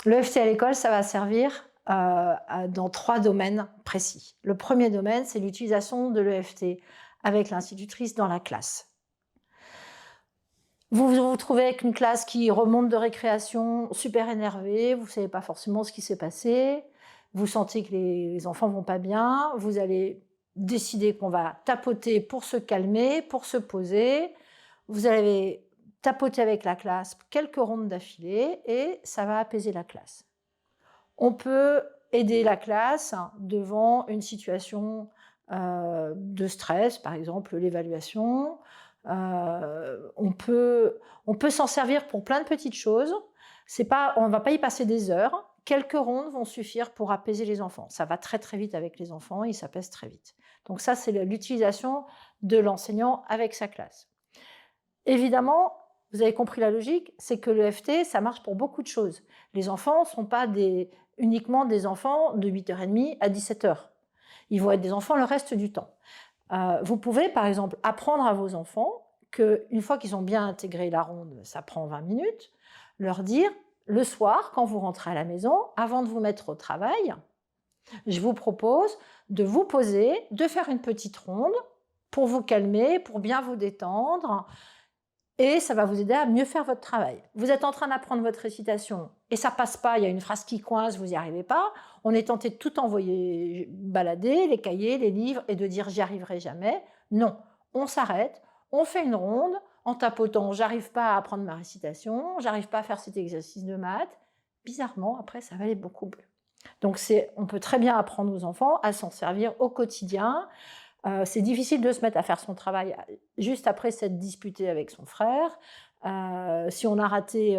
L'EFT à l'école, ça va servir dans 3 domaines précis. Le premier domaine, c'est l'utilisation de l'EFT avec l'institutrice dans la classe. Vous vous retrouvez avec une classe qui remonte de récréation super énervée, vous ne savez pas forcément ce qui s'est passé, vous sentez que les enfants vont pas bien, vous allez décider qu'on va tapoter pour se calmer, pour se poser. Vous allez tapoter avec la classe quelques rondes d'affilée et ça va apaiser la classe. On peut aider la classe devant une situation de stress, par exemple l'évaluation. On peut s'en servir pour plein de petites choses. On ne va pas y passer des heures. Quelques rondes vont suffire pour apaiser les enfants. Ça va très très vite avec les enfants, ils s'apaisent très vite. Donc ça, c'est l'utilisation de l'enseignant avec sa classe. Évidemment, vous avez compris la logique, c'est que l'EFT, ça marche pour beaucoup de choses. Les enfants ne sont pas uniquement des enfants de 8h30 à 17h. Ils vont être des enfants le reste du temps. Vous pouvez, par exemple, apprendre à vos enfants qu'une fois qu'ils ont bien intégré la ronde, ça prend 20 minutes, leur dire, le soir, quand vous rentrez à la maison, avant de vous mettre au travail, je vous propose de vous poser, de faire une petite ronde pour vous calmer, pour bien vous détendre, et ça va vous aider à mieux faire votre travail. Vous êtes en train d'apprendre votre récitation et ça passe pas, il y a une phrase qui coince, vous n'y arrivez pas. On est tenté de tout envoyer balader, les cahiers, les livres, et de dire « j'y arriverai jamais ». Non, on s'arrête, on fait une ronde en tapotant « j'arrive pas à apprendre ma récitation, j'arrive pas à faire cet exercice de maths ». Bizarrement, après, ça va aller beaucoup mieux. Donc on peut très bien apprendre aux enfants à s'en servir au quotidien. C'est difficile de se mettre à faire son travail juste après s'être disputé avec son frère. Si on a raté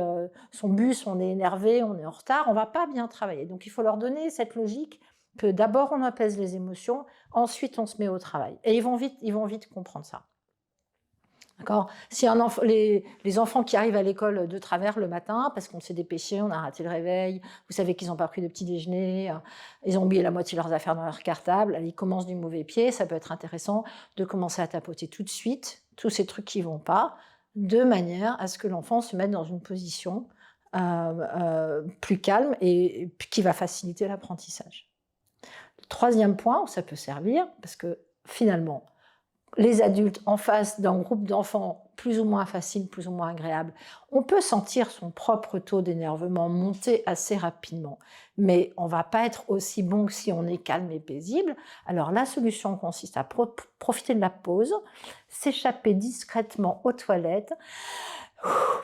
son bus, on est énervé, on est en retard, on ne va pas bien travailler. Donc il faut leur donner cette logique que d'abord on apaise les émotions, ensuite on se met au travail. Et ils vont vite comprendre ça. D'accord ? Si les enfants qui arrivent à l'école de travers le matin, parce qu'on s'est dépêché, on a raté le réveil, vous savez qu'ils n'ont pas pris de petit déjeuner, ils ont oublié la moitié de leurs affaires dans leur cartable, ils commencent du mauvais pied, ça peut être intéressant de commencer à tapoter tout de suite tous ces trucs qui ne vont pas, de manière à ce que l'enfant se mette dans une position plus calme et qui va faciliter l'apprentissage. Le troisième point où ça peut servir, parce que finalement, les adultes en face d'un groupe d'enfants plus ou moins facile, plus ou moins agréable, on peut sentir son propre taux d'énervement monter assez rapidement, mais on ne va pas être aussi bon que si on est calme et paisible. Alors la solution consiste à profiter de la pause, s'échapper discrètement aux toilettes,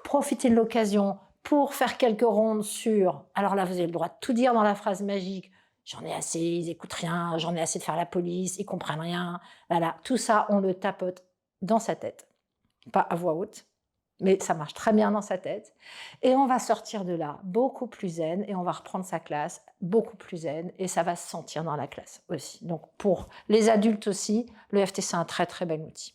profiter de l'occasion pour faire quelques rondes sur... Alors là, vous avez le droit de tout dire dans la phrase magique. J'en ai assez, ils n'écoutent rien, j'en ai assez de faire la police, ils comprennent rien. Voilà, tout ça, on le tapote dans sa tête. Pas à voix haute, mais ça marche très bien dans sa tête. Et on va sortir de là beaucoup plus zen et on va reprendre sa classe beaucoup plus zen et ça va se sentir dans la classe aussi. Donc pour les adultes aussi, le FT, c'est un très très bel outil.